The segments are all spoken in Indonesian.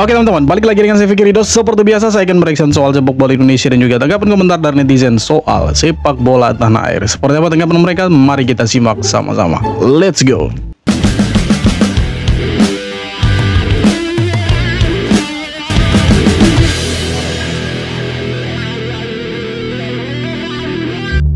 Oke teman-teman, balik lagi dengan saya Fikri Ridho. Seperti biasa saya akan mereaction soal sepak bola Indonesia dan juga tanggapan komentar dari netizen soal sepak bola tanah air. Seperti apa tanggapan mereka? Mari kita simak sama-sama. Let's go.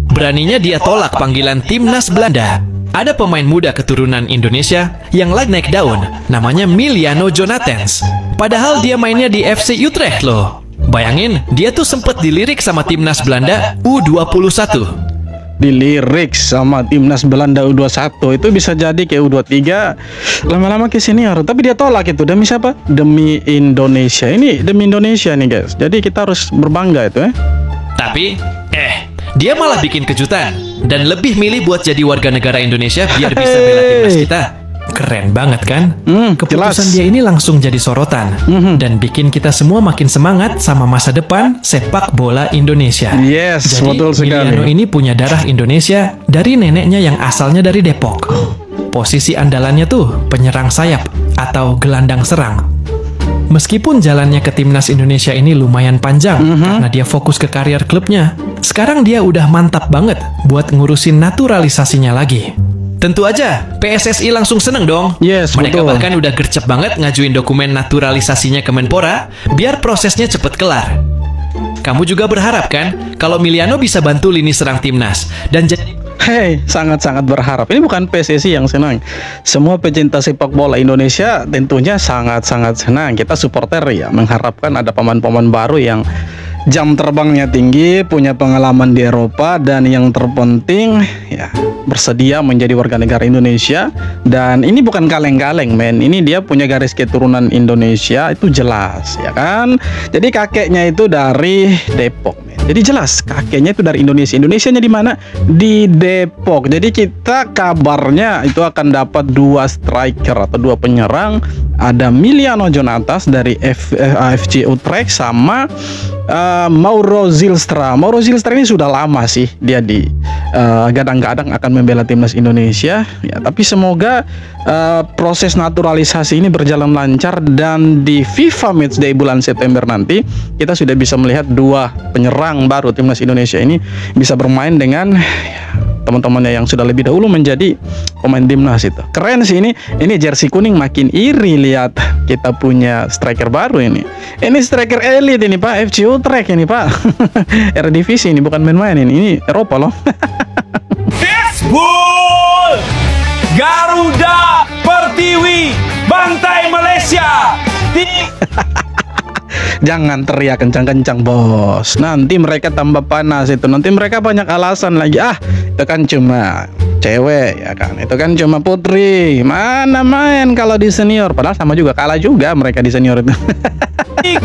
Beraninya dia tolak panggilan timnas Belanda. Ada pemain muda keturunan Indonesia yang lagi naik daun, namanya Miliano Jonathans. Padahal dia mainnya di FC Utrecht loh. Bayangin, dia tuh sempet dilirik sama timnas Belanda U21. Dilirik sama timnas Belanda U21 itu bisa jadi kayak U23 lama-lama ke senior, tapi dia tolak itu demi siapa? Demi Indonesia. Ini demi Indonesia nih guys. Jadi kita harus berbangga itu ya. Tapi dia malah bikin kejutan dan lebih milih buat jadi warga negara Indonesia biar bisa bela timnas kita. Keren banget kan? Keputusan dia ini langsung jadi sorotan dan bikin kita semua makin semangat sama masa depan sepak bola Indonesia. Yes, jadi betul sekali. Miliano ini punya darah Indonesia dari neneknya yang asalnya dari Depok. Posisi andalannya tuh penyerang sayap atau gelandang serang. Meskipun jalannya ke timnas Indonesia ini lumayan panjang karena dia fokus ke karier klubnya, sekarang dia udah mantap banget buat ngurusin naturalisasinya lagi. Tentu aja PSSI langsung seneng dong. Yes, mereka betul. bahkan udah gercep banget ngajuin dokumen naturalisasinya ke Menpora biar prosesnya cepet kelar. Kamu juga berharap kan kalau Miliano bisa bantu lini serang timnas dan jadi... Hei, sangat-sangat berharap. Ini bukan PSSI yang senang. Semua pecinta sepak bola Indonesia tentunya sangat-sangat senang. Kita supporter ya, mengharapkan ada pemain-pemain baru yang jam terbangnya tinggi, punya pengalaman di Eropa, dan yang terpenting ya bersedia menjadi warga negara Indonesia. Dan ini bukan kaleng-kaleng men, ini dia punya garis keturunan Indonesia, itu jelas ya kan. Jadi kakeknya itu dari Depok men. Jadi jelas kakeknya itu dari Indonesia. Indonesianya di mana? Di Depok. Jadi kita kabarnya itu akan dapat dua striker atau dua penyerang. Ada Miliano Jonathans dari FC Utrecht sama Mauro Zylstra. Mauro Zylstra ini sudah lama sih dia di gadang-gadang akan membela timnas Indonesia ya, tapi semoga proses naturalisasi ini berjalan lancar dan di FIFA Matchday bulan September nanti kita sudah bisa melihat dua penyerang baru timnas Indonesia ini bisa bermain dengan teman-temannya yang sudah lebih dahulu menjadi pemain timnas itu. Keren sih ini jersey kuning makin iri lihat kita punya striker baru ini. Ini striker elit ini Pak, FC Utrecht ini Pak. Eredivisie ini bukan main-main ini Eropa loh. Fishbowl Garuda Pertiwi bantai Malaysia. Jangan teriak kencang-kencang bos, nanti mereka tambah panas itu, nanti mereka banyak alasan lagi. Itu kan cuma cewek ya kan, itu kan cuma putri, mana main kalau di senior, padahal sama juga, kalah juga mereka di senior itu. 3-1.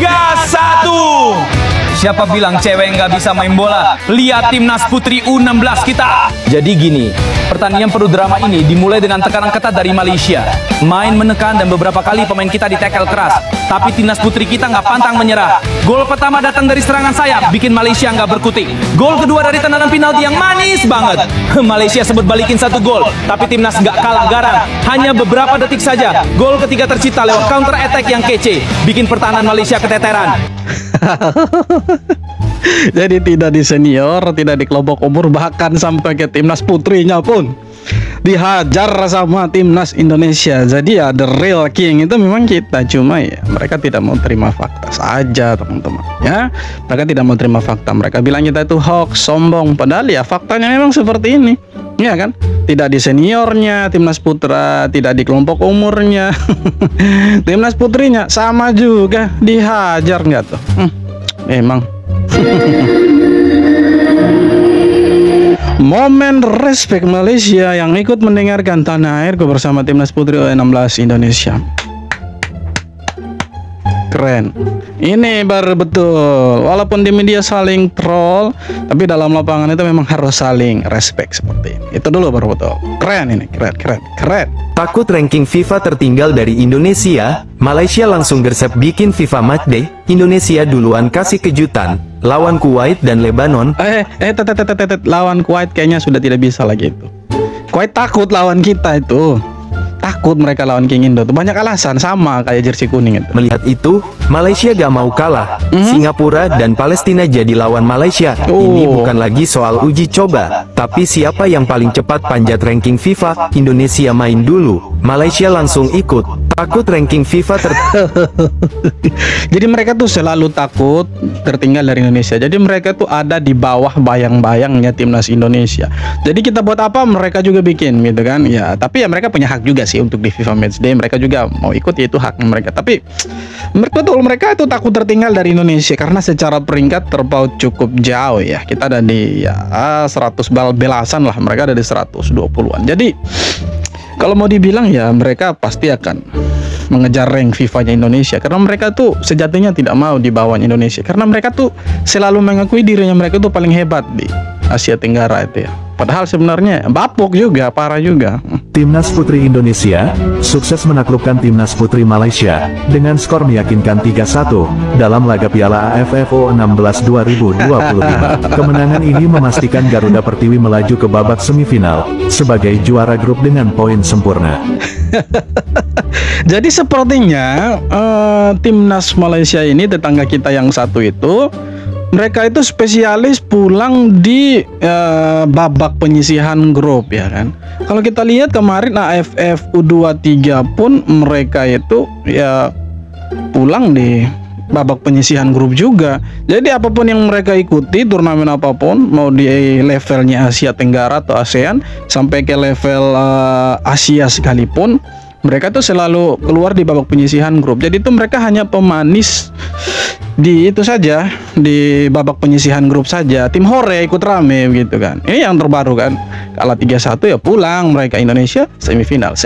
Siapa bilang cewek nggak bisa main bola? Lihat timnas putri U16 kita. Jadi gini, pertandingan penuh drama ini dimulai dengan tekanan ketat dari Malaysia. Main menekan dan beberapa kali pemain kita ditekel keras. Tapi timnas putri kita nggak pantang menyerah. Gol pertama datang dari serangan sayap, bikin Malaysia nggak berkutik. Gol kedua dari tendangan penalti yang manis banget. Malaysia sempat balikin 1 gol, tapi timnas nggak kalah garang. Hanya beberapa detik saja, gol ketiga tercipta lewat counter attack yang kece, bikin pertahanan Malaysia keteteran. Jadi tidak di senior, tidak di kelompok umur, bahkan sampai ke timnas putrinya pun dihajar sama timnas Indonesia. Jadi ya the real king itu memang kita, cuma ya mereka tidak mau terima fakta saja teman-teman ya. Mereka tidak mau terima fakta, mereka bilang kita itu hoax, sombong, padahal ya faktanya memang seperti ini ya kan. Tidak di seniornya timnas putra, tidak di kelompok umurnya. Timnas putrinya sama juga dihajar nggak tuh? Emang. Momen respect Malaysia yang ikut mendengarkan tanah airku bersama timnas putri U16 Indonesia. Keren. Ini baru betul. Walaupun di media saling troll, tapi dalam lapangan itu memang harus saling respect seperti ini. Itu dulu baru betul. Keren ini, keren. Takut ranking FIFA tertinggal dari Indonesia, Malaysia langsung gersep bikin FIFA Matchday. Indonesia duluan kasih kejutan, lawan Kuwait dan Lebanon. Lawan Kuwait kayaknya sudah tidak bisa lagi itu. Kuwait takut lawan kita itu. takut mereka lawan King Indo tuh banyak alasan, sama kayak jersey kuning itu. Melihat itu, Malaysia gak mau kalah. Singapura dan Palestina jadi lawan Malaysia. Ini bukan lagi soal uji coba, tapi siapa yang paling cepat panjat ranking FIFA. Indonesia main dulu, Malaysia langsung ikut. Takut ranking FIFA Jadi mereka tuh selalu takut tertinggal dari Indonesia. Jadi mereka tuh ada di bawah bayang-bayangnya timnas Indonesia. Jadi kita buat apa mereka juga bikin gitu kan. Ya, tapi ya mereka punya hak juga sih untuk di FIFA Matchday. Mereka juga mau ikut, ya itu hak mereka. Tapi mereka itu takut tertinggal dari Indonesia karena secara peringkat terpaut cukup jauh ya. Kita ada di 100 belasan lah, mereka ada di 120-an. Jadi kalau mau dibilang ya mereka pasti akan mengejar rank FIFA-nya Indonesia karena mereka tuh sejatinya tidak mau di bawah Indonesia karena mereka tuh selalu mengakui dirinya mereka tuh paling hebat di Asia Tenggara itu ya. Padahal sebenarnya bapuk juga, parah juga. Timnas Putri Indonesia sukses menaklukkan Timnas Putri Malaysia dengan skor meyakinkan 3-1 dalam laga Piala AFF U16 2025. Kemenangan ini memastikan Garuda Pertiwi melaju ke babak semifinal sebagai juara grup dengan poin sempurna. Jadi sepertinya timnas Malaysia ini, tetangga kita yang satu itu, mereka itu spesialis pulang di babak penyisihan grup ya kan. Kalau kita lihat kemarin AFF U23 pun mereka itu ya pulang di babak penyisihan grup juga. Jadi apapun yang mereka ikuti, turnamen apapun, mau di levelnya Asia Tenggara atau ASEAN sampai ke level Asia sekalipun, mereka tuh selalu keluar di babak penyisihan grup. Jadi itu mereka hanya pemanis di itu saja, di babak penyisihan grup saja. Tim Hore ikut rame gitu kan. Ini yang terbaru kan, kalah 3-1 ya pulang mereka. Indonesia semifinal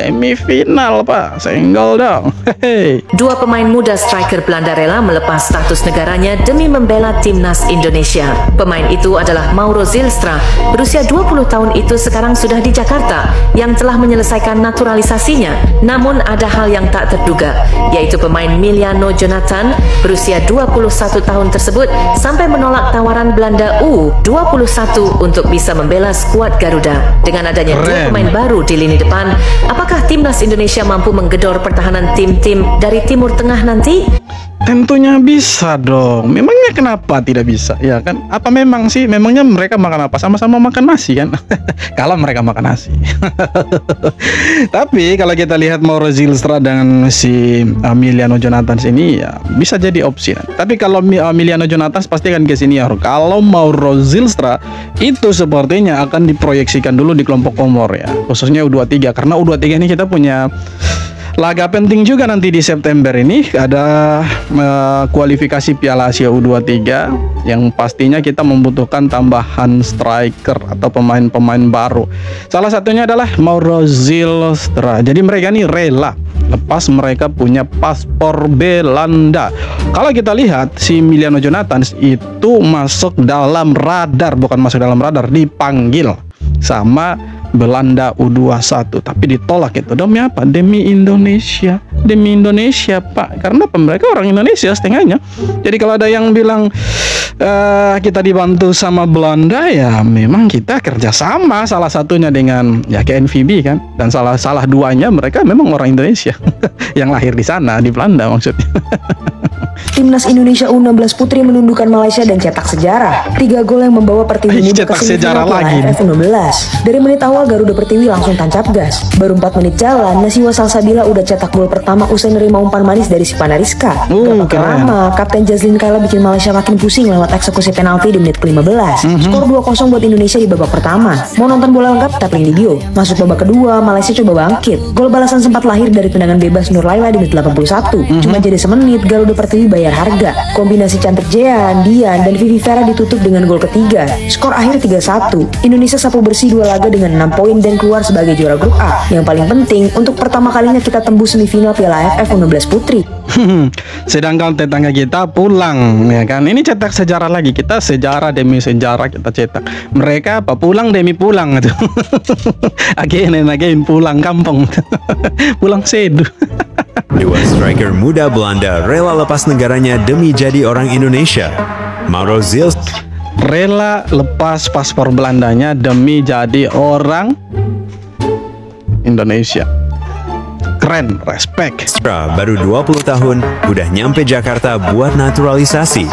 Pak, senggol dong. Hehehe. Dua pemain muda striker Belanda rela melepas status negaranya demi membela timnas Indonesia. Pemain itu adalah Mauro Zylstra, berusia 20 tahun itu sekarang sudah di Jakarta, yang telah menyelesaikan naturalisasinya. Namun ada hal yang tak terduga, yaitu pemain Miliano Jonathan berusia 21 tahun tersebut sampai menolak tawaran Belanda U21 untuk bisa membela skuad Garuda. Dengan adanya dua pemain baru di lini depan, apakah timnas Indonesia mampu menggedor pertahanan tim-tim dari Timur Tengah nanti? Tentunya bisa dong. Memangnya kenapa tidak bisa? Ya kan? Apa memang sih? Memangnya mereka makan apa? Sama-sama makan nasi kan? Kalau mereka makan nasi. Tapi kalau kita lihat Mauro Zylstra dan si Miliano Jonathan ini ya bisa jadi opsi. Tapi kalau Miliano Jonathan pasti akan ke senior. Kalau Mauro Zylstra itu sepertinya akan diproyeksikan dulu di kelompok Komor ya, khususnya U23 karena U23 ini kita punya laga penting juga nanti di September ini. Ada kualifikasi Piala Asia U23 yang pastinya kita membutuhkan tambahan striker atau pemain-pemain baru. Salah satunya adalah Mauro Zylstra. Jadi mereka ini rela lepas mereka punya paspor Belanda. Kalau kita lihat si Miliano Jonathan itu masuk dalam radar, bukan masuk dalam radar, dipanggil sama Belanda U21 tapi ditolak itu. Demi apa? Demi Indonesia. Demi Indonesia Pak, karena mereka orang Indonesia setengahnya. Jadi kalau ada yang bilang kita dibantu sama Belanda, ya memang kita kerjasama salah satunya dengan ya KNVB kan, dan salah duanya mereka memang orang Indonesia yang lahir di sana, di Belanda maksudnya. Timnas Indonesia U16 Putri menundukkan Malaysia dan cetak sejarah. 3 gol yang membawa Pertiwi muncul ke semifinal Piala AFF U16. Dari menit awal Garuda Pertiwi langsung tancap gas. Baru 4 menit jalan, Nasiwa Salsabila udah cetak gol pertama usai nerima umpan manis dari si Panariska. Gak pakai lama, Kapten Jazlyn Kayla bikin Malaysia makin pusing lewat eksekusi penalti di menit ke-15. Skor 2-0 buat Indonesia di babak pertama. Mau nonton bola lengkap tapping di Bio. Masuk babak kedua, Malaysia coba bangkit. Gol balasan sempat lahir dari tendangan bebas Nur Laila di menit 81. Cuma jadi semenit, Garuda Pertiwi bayar harga. Kombinasi cantik Jean, Dian, dan Vivi Vera ditutup dengan gol ketiga. Skor akhir 3-1. Indonesia sapu bersih 2 laga dengan 6 poin dan keluar sebagai juara grup A. Yang paling penting, untuk pertama kalinya kita tembus semifinal Piala AFF U16 Putri. Sedangkan tetangga kita pulang ya kan. Ini cetak sejarah lagi. Kita sejarah demi sejarah kita cetak. Mereka apa? Pulang demi pulang gitu. Again and again, pulang kampung. Pulang sedu. Dua striker muda Belanda rela lepas negaranya demi jadi orang Indonesia. Mauro Zylstra rela lepas paspor Belandanya demi jadi orang Indonesia. keren, respect. Baru 20 tahun, udah nyampe Jakarta buat naturalisasi.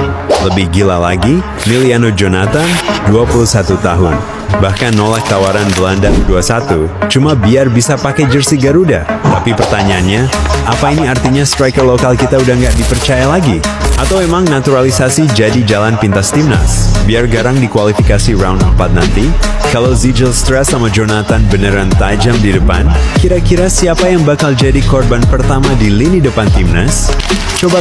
Lebih gila lagi, Liliano Jonathan, 21 tahun. Bahkan nolak tawaran Belanda 21, cuma biar bisa pakai jersey Garuda. Tapi pertanyaannya, apa ini artinya striker lokal kita udah nggak dipercaya lagi? Atau emang naturalisasi jadi jalan pintas timnas? Biar garang di kualifikasi round 4 nanti, kalau Zijlstra sama Jonathan beneran tajam di depan, kira-kira siapa yang bakal jadi korban pertama di lini depan timnas? Coba.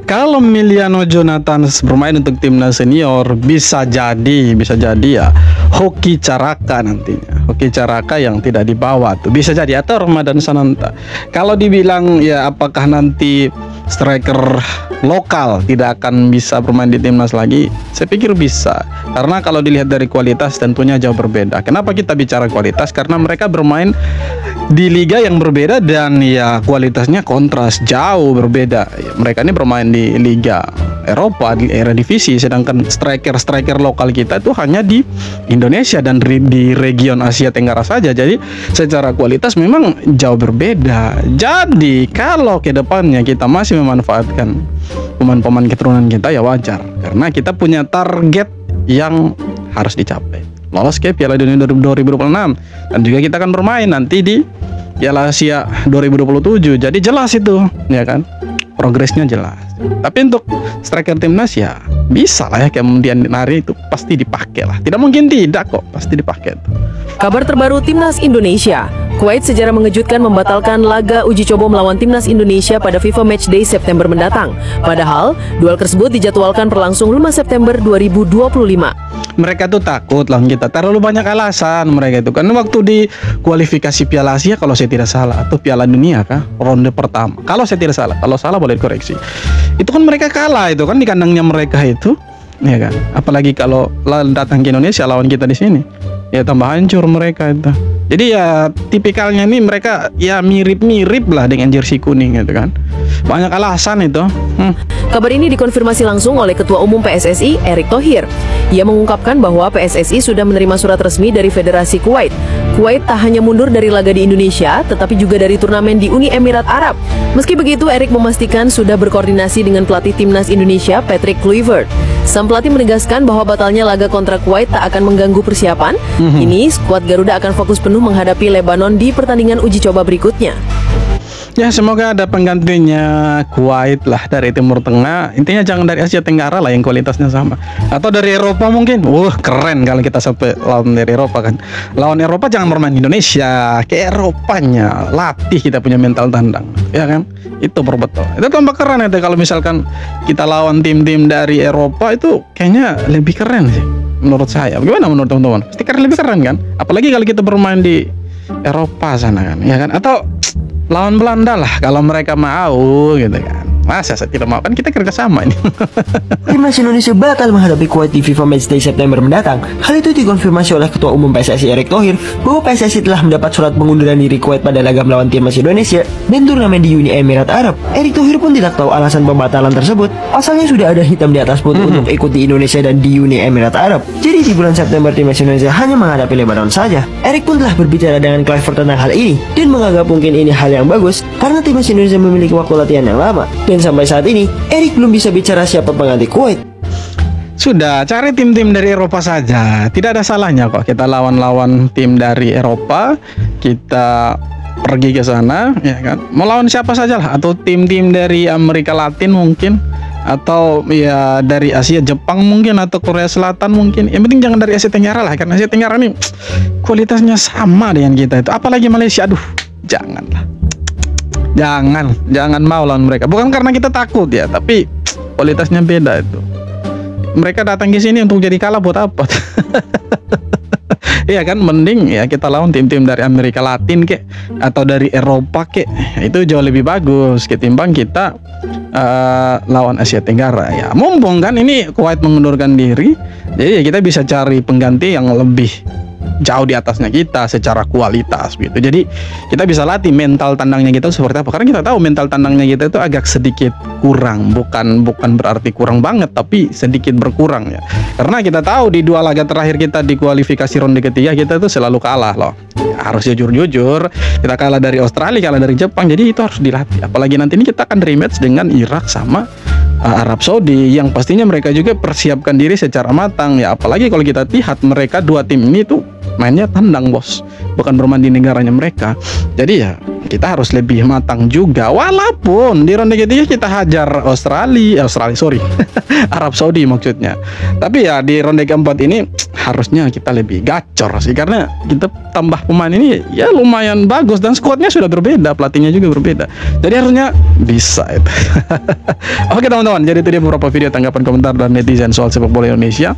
Kalau Liliano Jonathan bermain untuk timnas senior, bisa jadi ya Hoki Caraka nantinya. Hoki Caraka yang tidak dibawa tuh bisa jadi, atau Ramadan Sananta. Kalau dibilang ya apakah nanti striker lokal tidak akan bisa bermain di timnas lagi, saya pikir bisa. Karena kalau dilihat dari kualitas tentunya jauh berbeda. Kenapa kita bicara kualitas? Karena mereka bermain di liga yang berbeda dan ya kualitasnya kontras, jauh berbeda. Mereka ini bermain di liga Eropa, di Eredivisie, sedangkan striker lokal kita itu hanya di Indonesia dan di region Asia Tenggara saja. Jadi secara kualitas memang jauh berbeda. Jadi kalau ke depannya kita masih memanfaatkan pemain-pemain keturunan kita, ya wajar, karena kita punya target yang harus dicapai, lolos ke Piala Dunia 2026, dan juga kita akan bermain nanti di Piala Asia 2027. Jadi jelas itu, ya kan, progresnya jelas. Tapi untuk striker timnas ya bisa lah ya, kemudian hari itu pasti dipakai lah. Tidak mungkin tidak kok, pasti dipakai. Kabar terbaru Timnas Indonesia. Kuwait secara mengejutkan membatalkan laga uji coba melawan Timnas Indonesia pada FIFA Matchday September mendatang. Padahal, duel tersebut dijadwalkan berlangsung 5 September 2025. Mereka tuh takut lawan kita, terlalu banyak alasan mereka itu. Kan waktu di kualifikasi Piala Asia kalau saya tidak salah, atau Piala Dunia kah, ronde pertama, kalau saya tidak salah, kalau salah boleh dikoreksi, itu kan mereka kalah itu kan di kandangnya mereka itu, ya kan. Apalagi kalau datang ke Indonesia lawan kita di sini, ya tambah hancur mereka itu. Jadi ya tipikalnya nih mereka ya mirip-mirip lah dengan jersey kuning gitu kan. Banyak alasan itu. Kabar ini dikonfirmasi langsung oleh Ketua Umum PSSI, Erick Thohir. Ia mengungkapkan bahwa PSSI sudah menerima surat resmi dari Federasi Kuwait. Kuwait tak hanya mundur dari laga di Indonesia, tetapi juga dari turnamen di Uni Emirat Arab. Meski begitu, Erick memastikan sudah berkoordinasi dengan pelatih Timnas Indonesia, Patrick Kluivert. Sang pelatih menegaskan bahwa batalnya laga kontra Kuwait tak akan mengganggu persiapan. Kini, skuad Garuda akan fokus penuh menghadapi Lebanon di pertandingan uji coba berikutnya. Ya semoga ada penggantinya Kuwait lah dari Timur Tengah. Intinya jangan dari Asia Tenggara lah yang kualitasnya sama. Atau dari Eropa mungkin. Keren kalau kita sampai lawan dari Eropa kan. Lawan Eropa jangan bermain Indonesia, ke Eropanya. Latih kita punya mental tandang, ya kan? Itu berbetul. Itu tambah keren itu kalau misalkan kita lawan tim-tim dari Eropa, itu kayaknya lebih keren sih menurut saya. Gimana menurut teman-teman? Pasti lebih keren kan? Apalagi kalau kita bermain di Eropa sana kan, ya kan? Atau lawan Belanda lah kalau mereka mau gitu kan. Masa saya tidak mau, kan kita kerjasama ini. Timnas Indonesia batal menghadapi Kuwait di FIFA Matchday September mendatang. Hal itu dikonfirmasi oleh Ketua Umum PSSI Erick Thohir bahwa PSSI telah mendapat surat pengunduran diri Kuwait pada laga melawan Timnas Indonesia dan turnamen di Uni Emirat Arab. Erick Thohir pun tidak tahu alasan pembatalan tersebut. Pasalnya sudah ada hitam di atas putih untuk ikut di Indonesia dan di Uni Emirat Arab. Jadi di bulan September Timnas Indonesia hanya menghadapi Lebanon saja. Erick pun telah berbicara dengan Kluivert tentang hal ini dan menganggap mungkin ini hal yang bagus karena Timnas Indonesia memiliki waktu latihan yang lama. Dan sampai saat ini, Erick belum bisa bicara siapa pengganti Kuwait. Sudah, cari tim-tim dari Eropa saja. Tidak ada salahnya kok kita lawan-lawan tim dari Eropa. Kita pergi ke sana, ya kan. Mau lawan siapa saja lah, atau tim-tim dari Amerika Latin mungkin, atau ya dari Asia, Jepang mungkin, atau Korea Selatan mungkin. Yang penting jangan dari Asia Tenggara lah, karena Asia Tenggara ini kualitasnya sama dengan kita itu. Apalagi Malaysia, aduh, janganlah. Jangan mau lawan mereka. Bukan karena kita takut ya, tapi kualitasnya beda itu. Mereka datang ke sini untuk jadi kalah buat apa? Iya kan, mending ya kita lawan tim-tim dari Amerika Latin kek, atau dari Eropa kek. Itu jauh lebih bagus ketimbang kita lawan Asia Tenggara ya. Mumpung kan ini Kuwait mengundurkan diri, jadi ya kita bisa cari pengganti yang lebih jauh di atasnya kita secara kualitas gitu. Jadi kita bisa latih mental tandangnya kita seperti apa. Karena kita tahu mental tandangnya kita itu agak sedikit kurang, bukan berarti kurang banget, tapi sedikit berkurang ya. Karena kita tahu di 2 laga terakhir kita di kualifikasi ronde ketiga kita tuh selalu kalah loh. Harus jujur-jujur, kita kalah dari Australia, kalah dari Jepang. Jadi itu harus dilatih. Apalagi nanti ini kita akan rematch dengan Irak sama Arab Saudi yang pastinya mereka juga persiapkan diri secara matang ya. Apalagi kalau kita lihat mereka 2 tim ini tuh mainnya tandang bos, bukan bermain di negaranya mereka. Jadi ya kita harus lebih matang juga. Walaupun di ronde ketiga kita hajar Arab Saudi maksudnya. Tapi ya di ronde keempat ini harusnya kita lebih gacor sih, karena kita tambah pemain ini ya lumayan bagus dan skuadnya sudah berbeda, pelatihnya juga berbeda. Jadi harusnya bisa itu. Oke teman-teman, jadi itu dia beberapa video tanggapan komentar dan netizen soal sepak bola Indonesia.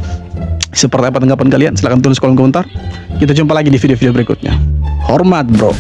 Seperti apa tanggapan kalian? Silahkan tulis kolom komentar. Kita jumpa lagi di video-video berikutnya. Hormat bro.